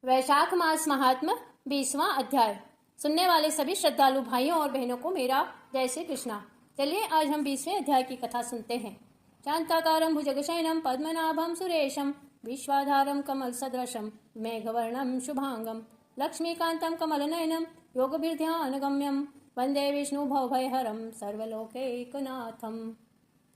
वैशाख मास महात्म 20वां अध्याय। सुनने वाले सभी श्रद्धालु भाइयों और बहनों को मेरा जय श्री कृष्णा। चलिए आज हम 20वें अध्याय की कथा सुनते हैं। शांताकारं भुजगशयनं पद्मनाभं सुरेशं विश्वाधारं कमल सदृशं मेघवर्णं शुभांगं लक्ष्मीकांतं कमलनयनं योगभिर्ध्यानगम्यं वंदे विष्णु भवभयहरं सर्वलोकैकनाथं।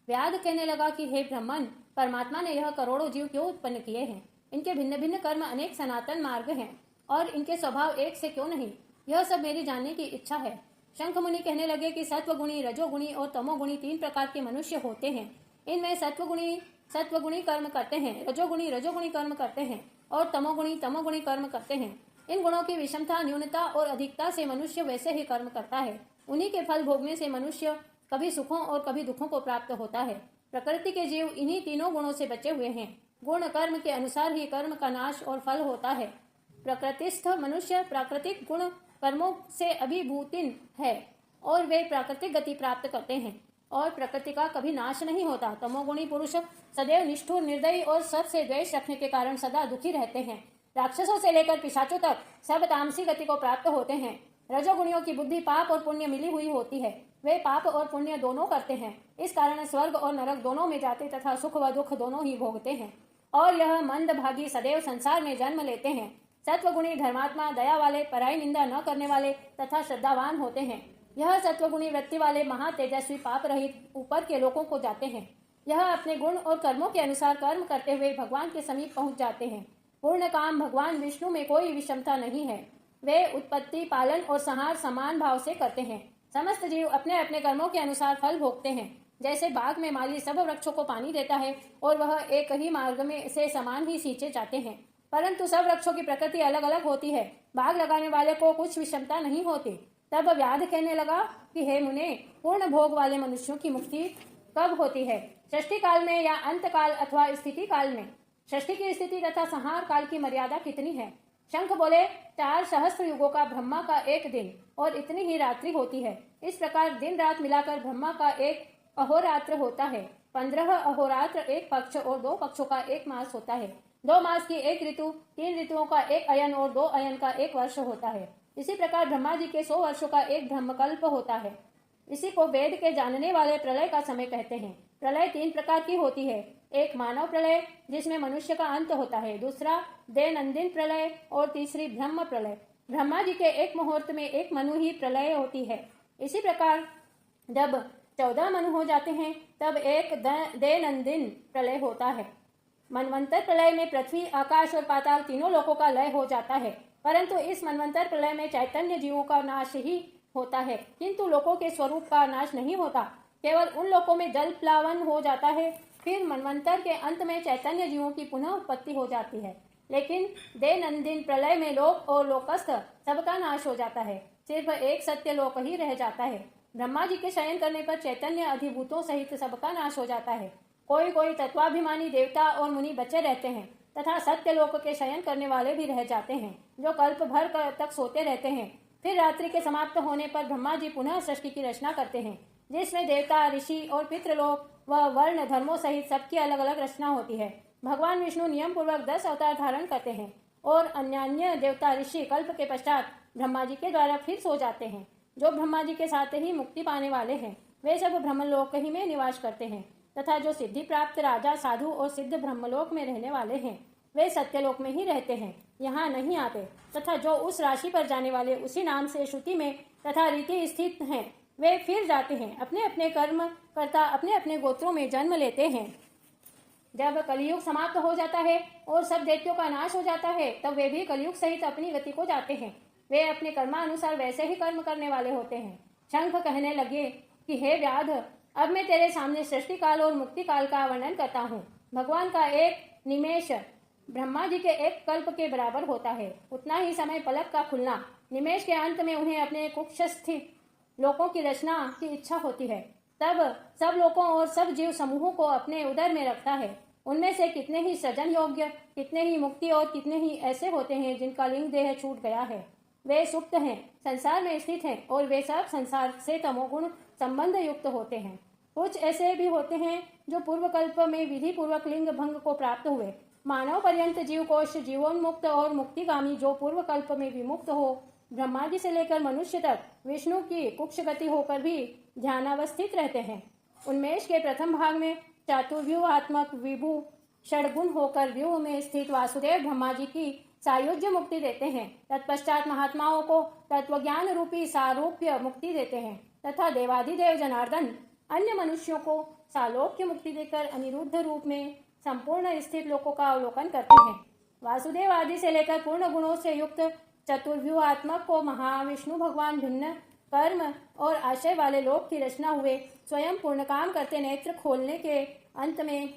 व्याध कहने लगा कि हे ब्रह्मन, परमात्मा ने यह करोड़ों जीव क्यों उत्पन्न किए हैं? इनके भिन्न भिन्न कर्म अनेक सनातन मार्ग हैं और इनके स्वभाव एक से क्यों नहीं? यह सब मेरी जानने की इच्छा है। शंख मुनि कहने लगे कि सत्वगुणी, रजोगुणी और तमोगुणी 3 प्रकार के मनुष्य होते हैं। इनमें सत्वगुणी कर्म करते हैं, रजोगुणी कर्म करते हैं और तमोगुणी कर्म करते हैं। इन गुणों की विषमता, न्यूनता और अधिकता से मनुष्य वैसे ही कर्म करता है। उन्हीं के फल भोगने से मनुष्य कभी सुखों और कभी दुखों को प्राप्त होता है। प्रकृति के जीव इन्हीं तीनों गुणों से बचे हुए हैं। गुण कर्म के अनुसार ही कर्म का नाश और फल होता है। प्रकृतिस्थ मनुष्य प्राकृतिक गुण कर्मों से अभिभूतिन है और वे प्राकृतिक गति प्राप्त करते हैं और प्रकृति का कभी नाश नहीं होता। तमोगुणी पुरुष सदैव निष्ठुर, निर्दयी और सबसे द्वेष रखने के कारण सदा दुखी रहते हैं। राक्षसों से लेकर पिशाचों तक सब तामसी गति को प्राप्त होते हैं। रजोगुणियों की बुद्धि पाप और पुण्य मिली हुई होती है। वे पाप और पुण्य दोनों करते हैं। इस कारण स्वर्ग और नरक दोनों में जाते तथा सुख व दुख दोनों ही भोगते हैं और यह मंद भागी सदैव संसार में जन्म लेते हैं। सत्वगुणी धर्मात्मा, दया वाले, पराई निंदा न करने वाले तथा श्रद्धावान होते हैं। यह सत्वगुणी वृत्ति वाले महा तेजस्वी पाप रहित ऊपर के लोकों को जाते हैं। यह अपने गुण और कर्मों के अनुसार कर्म करते हुए भगवान के समीप पहुंच जाते हैं। पूर्ण काम भगवान विष्णु में कोई विषमता नहीं है। वे उत्पत्ति, पालन और संहार समान भाव से करते हैं। समस्त जीव अपने अपने कर्मों के अनुसार फल भोगते हैं। जैसे बाग में माली सब वृक्षों को पानी देता है और वह एक ही मार्ग में से समान ही सींचे जाते हैं, परंतु सब वृक्षों की प्रकृति अलग अलग होती है। बाग लगाने वाले को कुछ विषमता नहीं होती। तब व्याध कहने लगा कि हे मुने, पूर्ण भोग वाले मनुष्यों की मुक्ति कब होती है? सृष्टि काल में या अंत काल अथवा स्थिति काल में? सृष्टि की स्थिति तथा संहार काल की मर्यादा कितनी है? शंख बोले, 4 सहस्त्र युगों का ब्रह्मा का एक दिन और इतनी ही रात्रि होती है। इस प्रकार दिन रात मिलाकर ब्रह्मा का एक अहोरात्र होता है। 15 अहोरात्र एक पक्ष और 2 पक्षों का एक मास होता है। 2 मास की एक ऋतु, 3 ऋतुओं का एक अयन और 2 अयन का एक वर्ष होता है। इसी प्रकार ब्रह्मा जी के 100 वर्षों का एक ब्रह्मकल्प होता है। इसी को वेद के जानने वाले प्रलय का समय कहते हैं। प्रलय 3 प्रकार की होती है। एक मानव प्रलय जिसमें मनुष्य का अंत होता है, दूसरा दैनंदिन प्रलय और तीसरी ब्रह्म प्रलय। ब्रह्मा जी के एक मुहूर्त में एक मनु ही प्रलय होती है। इसी प्रकार जब 14 मनु हो जाते हैं तब एक दैनंदिन प्रलय होता है। मनवंतर प्रलय में पृथ्वी, आकाश और पाताल तीनों लोकों का लय हो जाता है, परंतु इस मनवंतर प्रलय में चैतन्य जीवों का नाश ही होता है, किंतु लोकों के स्वरूप का नाश नहीं होता। केवल उन लोकों में जल प्लावन हो जाता है। फिर मनवंतर के अंत में चैतन्य जीवों की पुनः उत्पत्ति हो जाती है। लेकिन दैनंदिन प्रलय में लोक और लोकस्थ सबका नाश हो जाता है। सिर्फ एक सत्य लोक ही रह जाता है। ब्रह्मा जी के शयन करने पर चैतन्य अधिभूतों सहित सबका नाश हो जाता है। कोई कोई तत्वाभिमानी देवता और मुनि बचे रहते हैं तथा सत्य लोक के शयन करने वाले भी रह जाते हैं, जो कल्प भर तक सोते रहते हैं। फिर रात्रि के समाप्त होने पर ब्रह्मा जी पुनः सृष्टि की रचना करते हैं, जिसमें देवता, ऋषि और पितृलोक व वर्ण धर्मों सहित सबकी अलग अलग रचना होती है। भगवान विष्णु नियम पूर्वक 10 अवतार धारण करते हैं और अन्य देवता, ऋषि कल्प के पश्चात ब्रह्मा जी के द्वारा फिर सो जाते हैं। जो ब्रह्मा जी के साथ ही मुक्ति पाने वाले हैं वे सब ब्रह्मलोक ही में निवास करते हैं तथा जो सिद्धि प्राप्त राजा, साधु और सिद्ध ब्रह्मलोक में रहने वाले हैं वे सत्यलोक में ही रहते हैं, यहाँ नहीं आते। तथा जो उस राशि पर जाने वाले उसी नाम से श्रुति में तथा रीति स्थित हैं वे फिर जाते हैं। अपने अपने कर्म कर्ता अपने अपने गोत्रों में जन्म लेते हैं। जब कलयुग समाप्त हो जाता है और सब दैत्यों का नाश हो जाता है तब वे भी कलयुग सहित अपनी गति को जाते हैं। वे अपने कर्मानुसार वैसे ही कर्म करने वाले होते हैं। शंख कहने लगे कि हे व्याध, अब मैं तेरे सामने सृष्टि काल और मुक्ति काल का वर्णन करता हूँ। भगवान का एक निमेष ब्रह्मा जी के एक कल्प के बराबर होता है। उतना ही समय पलक का खुलना। निमेष के अंत में उन्हें अपने कुक्षस्थ लोकों की रचना की इच्छा होती है। तब सब लोगों और सब जीव समूहों को अपने उदर में रखता है। उनमें से कितने ही सृजन योग्य, कितने ही मुक्ति और कितने ही ऐसे होते हैं जिनका लिंग देह छूट गया है। वे सुप्त हैं, संसार में स्थित हैं और वे सब संसार से तमोगुण संबंध युक्त होते हैं। कुछ ऐसे भी होते हैं जो पूर्व कल्प में विधि पूर्वक लिंग भंग को प्राप्त हुए, मानव पर्यंत जीव कोश जीवोन्मुक्त और मुक्तिगामी जो पूर्व कल्प में विमुक्त हो, ब्रह्मा जी से लेकर मनुष्य तक विष्णु की कुक्ष गति होकर भी ध्यानावस्थित रहते हैं। उन्मेष के प्रथम भाग में चातुर्व्यूहात्मक विभु षडगुण होकर व्यूह में स्थित वासुदेव ब्रह्मा जी की सायुज्य मुक्ति देते हैं। तत्पश्चात महात्माओं को तत्वज्ञान रूपी सारूप्य मुक्ति देते हैं तथा देवाधिदेव जनार्दन अन्य मनुष्यों को सालोक्य मुक्ति देकर अनिरुद्ध रूप में संपूर्ण स्थित लोकों का अवलोकन करते हैं। वासुदेव आदि से लेकर पूर्ण गुणों से युक्त चतुर्व्यूहात्मक को महाविष्णु भगवान भिन्न कर्म और आशय वाले लोक की रचना हुए स्वयं पूर्ण काम करते नेत्र खोलने के अंत में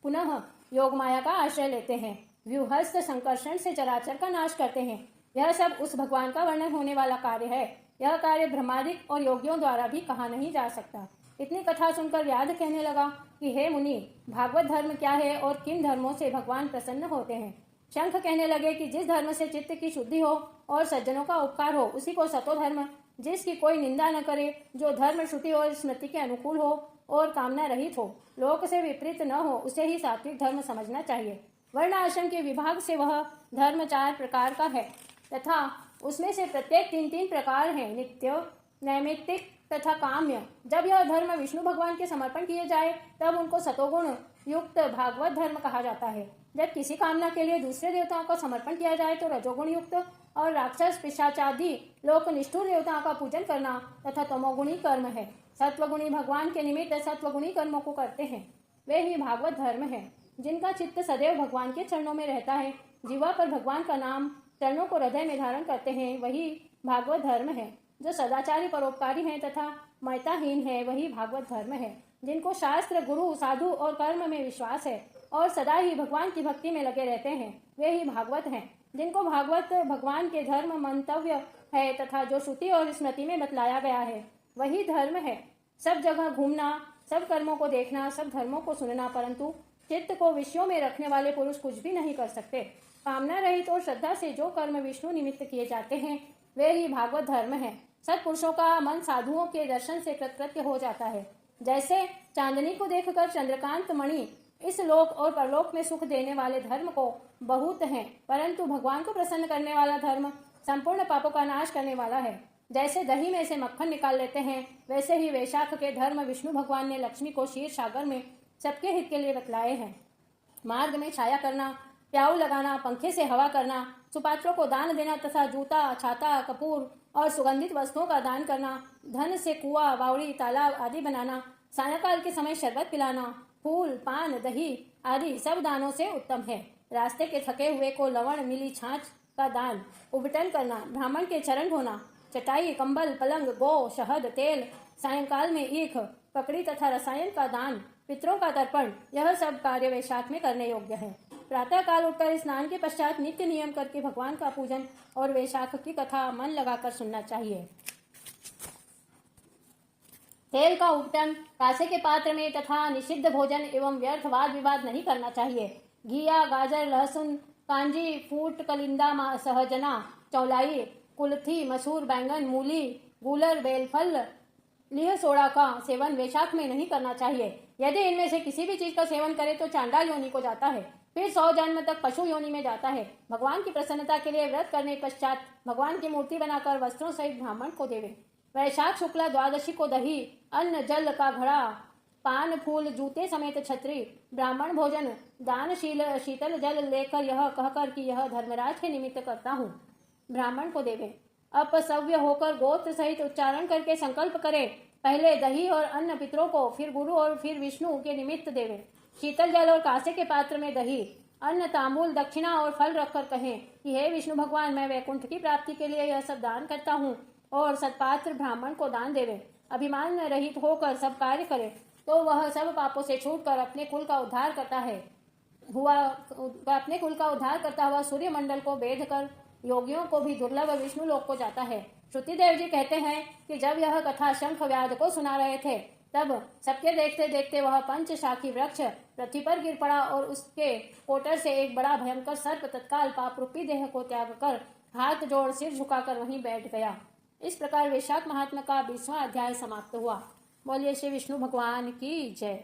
पुनः योग माया का आश्रय लेते हैं। व्यूहस्थ संकर्षण से चराचर का नाश करते हैं। यह सब उस भगवान का वर्णन होने वाला कार्य है। यह कार्य ब्रह्मादिक और योगियों द्वारा भी कहा नहीं जा सकता। इतनी कथा सुनकर व्याध कहने लगा कि हे मुनि, भागवत धर्म क्या है और किन धर्मों से भगवान प्रसन्न होते हैं। शंख कहने लगे कि जिस धर्म से चित्त की शुद्धि हो और सज्जनों का उपकार हो उसी को सतो धर्म, जिसकी कोई निंदा न करे, जो धर्म श्रुति और स्मृति के अनुकूल हो और कामना रहित हो, लोक से विपरीत न हो, उसे ही सात्विक धर्म समझना चाहिए। वर्ण आश्रम के विभाग से वह धर्म 4 प्रकार का है तथा उसमें से प्रत्येक 3-3 प्रकार हैं, नित्य, नैमित्तिक तथा काम्य। जब यह धर्म विष्णु भगवान के समर्पण किए जाए तब उनको सतोगुण युक्त भागवत धर्म कहा जाता है। जब किसी कामना के लिए दूसरे देवताओं का समर्पण किया जाए तो रजोगुण युक्त और राक्षस पिशाचादि लोक निष्ठुर देवताओं का पूजन करना तथा तमोगुणी कर्म है। सत्वगुणी भगवान के निमित्त सत्वगुणी कर्मों को करते हैं, वे ही भागवत धर्म है। जिनका चित्त सदैव भगवान के चरणों में रहता है, जीवा पर भगवान का नाम चरणों को हृदय में धारण करते हैं, वही भागवत धर्म है। जो सदाचारी परोपकारी हैं तथा मयताहीन है, वही भागवत धर्म है। जिनको शास्त्र, गुरु, साधु और कर्म में विश्वास है और सदा ही भगवान की भक्ति में लगे रहते हैं, वे ही भागवत हैं। जिनको भागवत भगवान के धर्म मंतव्य है तथा जो श्रुति और स्मृति में बतलाया गया है, वही धर्म है। सब जगह घूमना, सब कर्मों को देखना, सब धर्मों को सुनना, परंतु चित्त को विषयों में रखने वाले पुरुष कुछ भी नहीं कर सकते। कामना रहित और श्रद्धा से जो कर्म विष्णु निमित्त किए जाते हैं, वे ही भागवत धर्म है। सत्पुरुषों का मन साधुओं के दर्शन से कृतकृत्य हो जाता है। जैसे चांदनी को देखकर चंद्रकांत मणि इस लोक और परलोक में सुख देने वाले धर्म को बहुत हैं, परंतु भगवान को प्रसन्न करने वाला धर्म संपूर्ण पापों का नाश करने वाला है। जैसे दही में से मक्खन निकाल लेते हैं, वैसे ही वैशाख के धर्म विष्णु भगवान ने लक्ष्मी को क्षीर सागर में सबके हित के लिए बतलाए हैं। मार्ग में छाया करना, प्याऊ लगाना, पंखे से हवा करना, सुपात्रों को दान देना तथा जूता, छाता, कपूर और सुगंधित वस्तुओं का दान करना, धन से कुआं, बावड़ी, तालाब आदि बनाना, सायंकाल के समय शरबत पिलाना, फूल, पान, दही आदि सब दानों से उत्तम है। रास्ते के थके हुए को लवण मिली छाछ का दान, उबटन करना, ब्राह्मण के चरण धोना, चटाई, कंबल, पलंग, गौ, शहद, तेल, सायंकाल में ईख, पकड़ी तथा रसायन का दान, पितरों का तर्पण, यह सब कार्य वैशाख में करने योग्य है। प्रातः काल उठकर स्नान के पश्चात नित्य नियम करके भगवान का पूजन और वैशाख की कथा मन लगाकर सुनना चाहिए। तेल का उपटन कांसे के पात्र में तथा निषिद्ध भोजन एवं व्यर्थ वाद विवाद नहीं करना चाहिए। घिया, गाजर, लहसुन, कांजी, फूट, कलिंदा, सहजना, चौलाई, कुल्थी, मसूर, बैंगन, मूली, गूलर, बेलफल, लिह सोडा का सेवन वैशाख में नहीं करना चाहिए। यदि इनमें से किसी भी चीज का सेवन करे तो चांडाल योनि को जाता है, फिर 100 जन्म तक पशु योनि में जाता है। भगवान की प्रसन्नता के लिए व्रत करने पश्चात भगवान की मूर्ति बनाकर वस्त्रों सहित ब्राह्मण को देवे। वैशाख शुक्ला द्वादशी को दही, अन्न, जल का घड़ा, पान, फूल, जूते समेत छत्री, ब्राह्मण भोजन, दान, शीतल जल लेकर यह कहकर कि यह धर्मराज के निमित्त करता हूँ, ब्राह्मण को देवे। अपसव्य होकर गोत्र सहित उच्चारण करके संकल्प करे, पहले दही और अन्न पितरों को, फिर गुरु और फिर विष्णु के निमित्त देवे। शीतल जल और कांसे के पात्र में दही, अन्न, तांबूल, दक्षिणा और फल रखकर कहें कि हे विष्णु भगवान, मैं वैकुंठ की प्राप्ति के लिए यह सब दान करता हूँ, और सत्पात्र ब्राह्मण को दान देवे। अभिमान रहित होकर सब कार्य करे तो वह सब पापों से छूटकर अपने कुल का उद्धार करता हुआ सूर्य मंडल को भेद कर योगियों को भी दुर्लभ विष्णु लोक को जाता है। श्रुतिदेव जी कहते हैं कि जब यह कथा शंख व्याध को सुना रहे थे तब सबके देखते देखते वह पंचशाखी वृक्ष पृथ्वी पर गिर पड़ा और उसके कोटर से एक बड़ा भयंकर सर्प तत्काल पाप रूपी देह को त्याग कर हाथ जोड़ सिर झुकाकर वहीं बैठ गया। इस प्रकार वैशाख महात्मा का 20वां अध्याय समाप्त हुआ। बोलिए श्री विष्णु भगवान की जय।